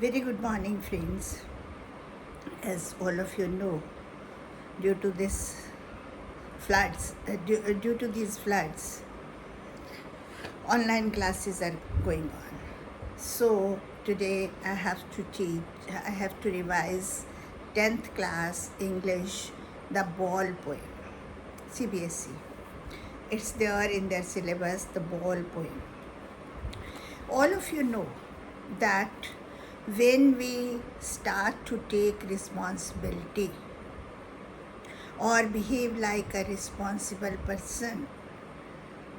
Very good morning, friends. As all of you know, due to this due to these floods, online classes are going on. So today I have to teach. I have to revise 10th class English, the ball poem, CBSE. It's there in their syllabus, the ball poem. All of you know that when we start to take responsibility or behave like a responsible person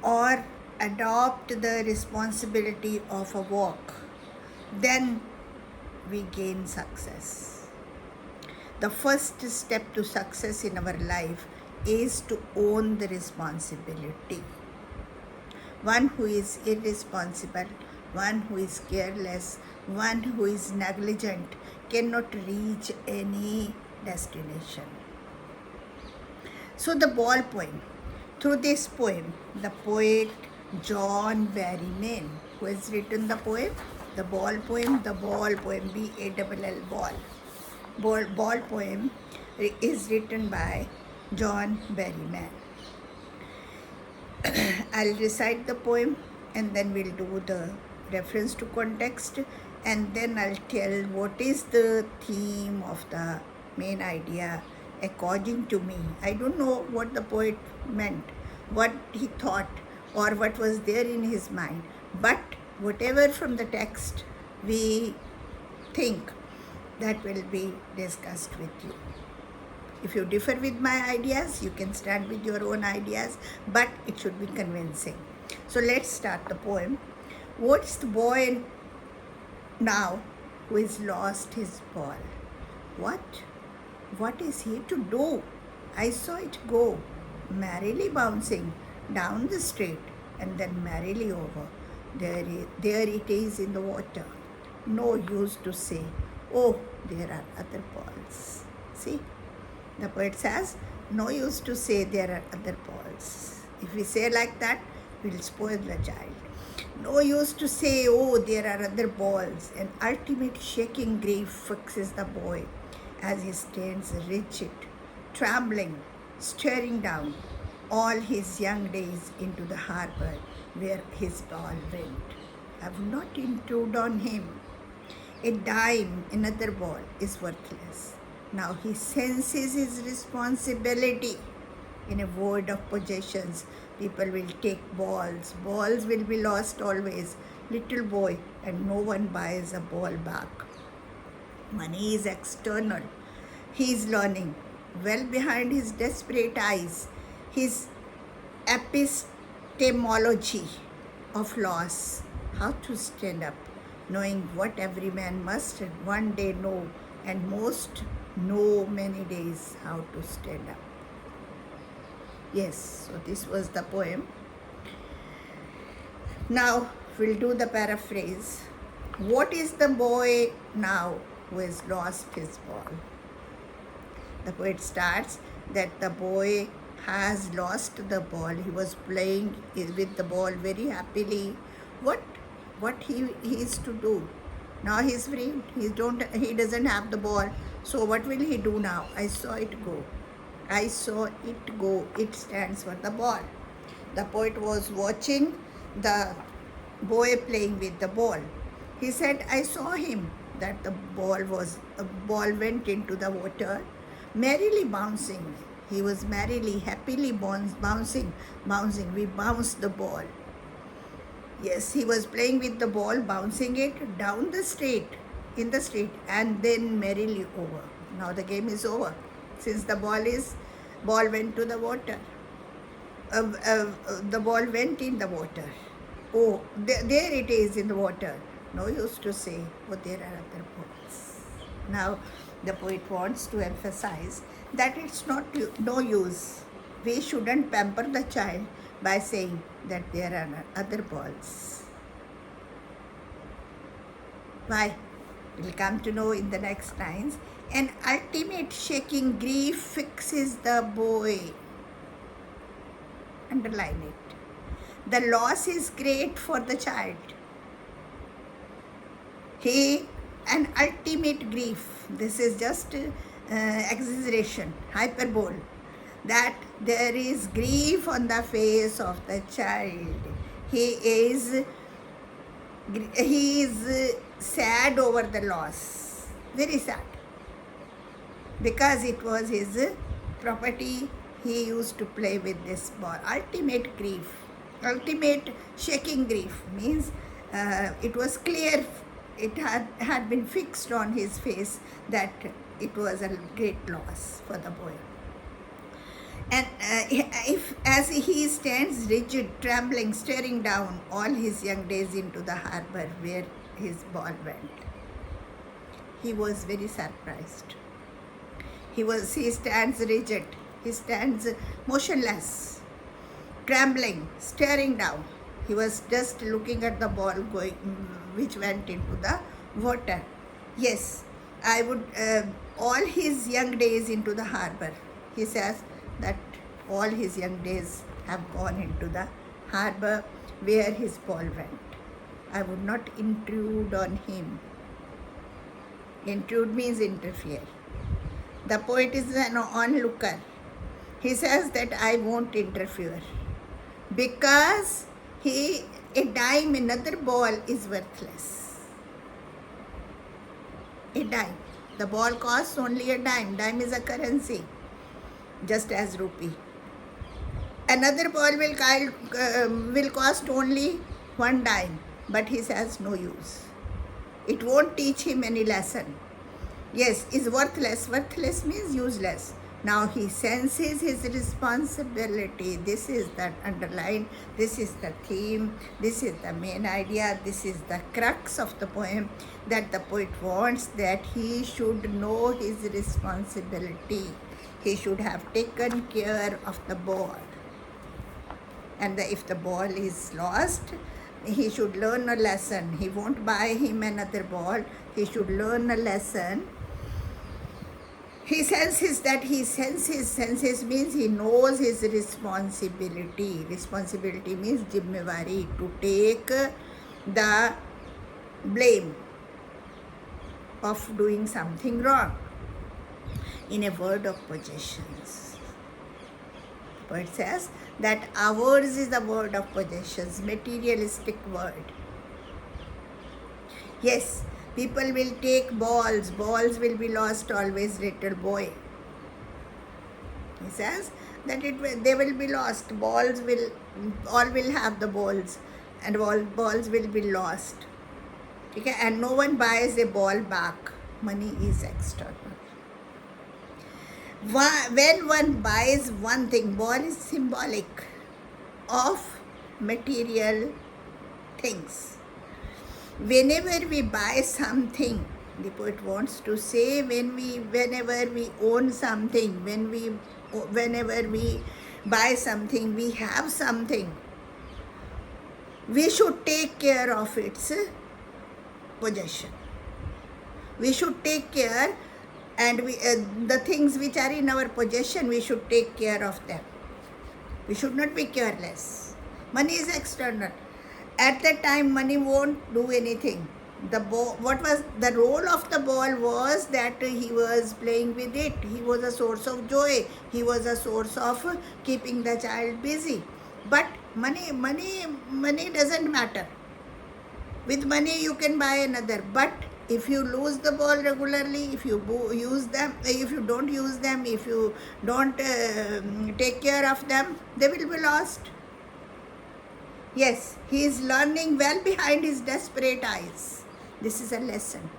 or adopt the responsibility of a work, then we gain success. The first step to success in our life is to own the responsibility. One who is irresponsible, one who is careless, one who is negligent cannot reach any destination. So the ball poem. Through this poem, the poet John Berryman, who has written the poem, the ball poem, B-A-L-L, ball poem is written by John Berryman. I'll recite the poem and then we'll do the reference to context, and then I'll tell what is the theme of the main idea according to me. I don't know what the poet meant, what he thought, or what was there in his mind, but whatever from the text we think, that will be discussed with you. If you differ with my ideas, you can stand with your own ideas, but it should be convincing. So let's start the poem. What's the boy now who has lost his ball? What? What is he to do? I saw it go, merrily bouncing down the street and then merrily over. There it is in the water. No use to say, oh, there are other balls. See? The poet says, no use to say there are other balls. If we say like that, we'll spoil the child. No use to say, oh, there are other balls. An ultimate shaking grief fixes the boy as he stands rigid, trembling, staring down all his young days into the harbor where his ball went. I would not intrude on him. A dime, another ball, is worthless. Now he senses his responsibility. In a world of possessions, people will take balls. Balls will be lost always. Little boy, and no one buys a ball back. Money is external. He is learning. Well behind his desperate eyes, his epistemology of loss. How to stand up, knowing what every man must one day know, and most know many days how to stand up. Yes, so this was the poem. Now we'll do the paraphrase. What is the boy now who has lost his ball? The poet starts that the boy has lost the ball. He was playing with the ball very happily. What he is to do? Now he's free. He doesn't have the ball. So what will he do now? I saw it go. I saw it go. It stands for the ball. The poet was watching the boy playing with the ball. He said, I saw him that the ball went into the water, merrily bouncing. He was merrily, happily bouncing. We bounced the ball. Yes, he was playing with the ball, bouncing it down the street, in the street, and then merrily over. Now the game is over, since the ball went to the water. The ball went in the water. Oh, there it is in the water. No use to say, oh, there are other balls. Now the poet wants to emphasize that it's no use. We shouldn't pamper the child by saying that there are other balls. Why? We'll come to know in the next lines. An ultimate shaking grief fixes the boy. Underline it. The loss is great for the child. He an ultimate grief. This is just exaggeration, hyperbole, that there is grief on the face of the child. He is sad over the loss, very sad, because it was his property. He used to play with this ball. Ultimate grief, ultimate shaking grief means it was clear, it had been fixed on his face that it was a great loss for the boy. And if as he stands rigid, trembling, staring down all his young days into the harbor where his ball went, he was very surprised. He stands rigid, he stands motionless, trembling, staring down. He was just looking at the ball going, which went into the water. Yes, I would, all his young days into the harbor. He says that all his young days have gone into the harbor where his ball went. I would not intrude on him. Intrude means interfere. The poet is an onlooker. He says that I won't interfere because a dime, another ball is worthless. A dime. The ball costs only a dime. Dime is a currency, just as rupee. Another ball will cost only one dime, but he says no use. It won't teach him any lesson. Yes, is worthless. Worthless means useless. Now he senses his responsibility. This is the underline, this is the theme, this is the main idea, this is the crux of the poem, that the poet wants that he should know his responsibility. He should have taken care of the ball. And if the ball is lost, he should learn a lesson. He won't buy him another ball. He should learn a lesson. He senses means he knows his responsibility. Responsibility means जिम्मेवारी, to take the blame of doing something wrong. In a word of possessions, the poet says that ours is the word of possessions, materialistic word. Yes, people will take balls will be lost always, little boy. He says that they will be lost, all will have the balls, and all balls will be lost. Okay? And no one buys a ball back. Money is external. When one buys one thing, ball is symbolic of material things. Whenever we buy something, the poet wants to say, whenever we own something, whenever we buy something, we have something, we should take care of its possession. We should take care, and the things which are in our possession, we should take care of them. We should not be careless. Money is external. At that time, money won't do anything. What was the role of the ball was that he was playing with it. He was a source of joy. He was a source of keeping the child busy. But money doesn't matter. With money you can buy another. But if you lose the ball regularly, if you use them, if you don't use them, if you don't take care of them, they will be lost. Yes, he is learning well behind his desperate eyes. This is a lesson.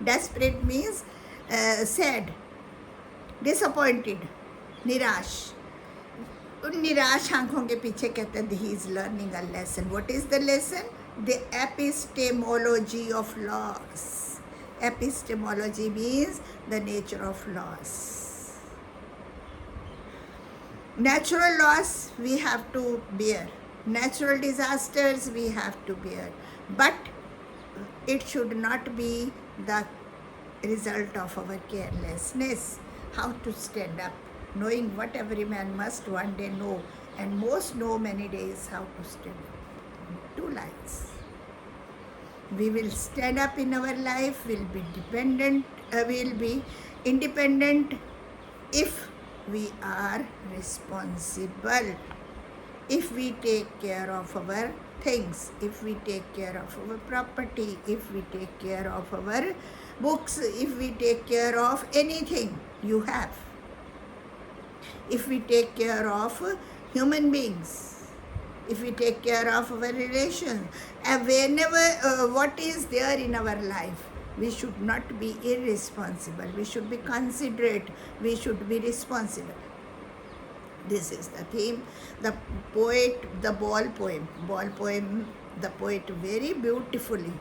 Desperate means sad, disappointed, निराश. उन निराश आंखों के पीछे कहते हैं he is learning a lesson. What is the lesson? The epistemology of loss. Epistemology means the nature of loss. Natural loss we have to bear. Natural disasters we have to bear. But it should not be the result of our carelessness. How to stand up, knowing what every man must one day know, and most know many days how to stand up. 2 lines. We will stand up in our life, we'll be independent if we are responsible, if we take care of our things, if we take care of our property, if we take care of our books, if we take care of anything you have, if we take care of human beings, if we take care of our relations, and whenever what is there in our life, we should not be irresponsible. We should be considerate. We should be responsible. This is the theme. The poet, the ball poem, the poet very beautifully,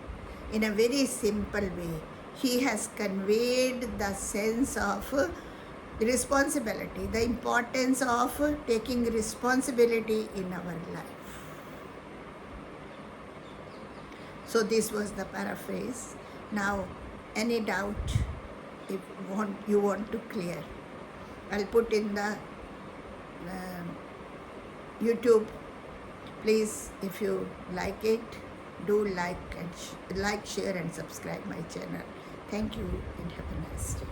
in a very simple way, he has conveyed the sense of responsibility, the importance of taking responsibility in our life. So this was the paraphrase. Now, any doubt if you want to clear, I'll put in the YouTube. Please, if you like it, do like, share and subscribe my channel. Thank you and have a nice day.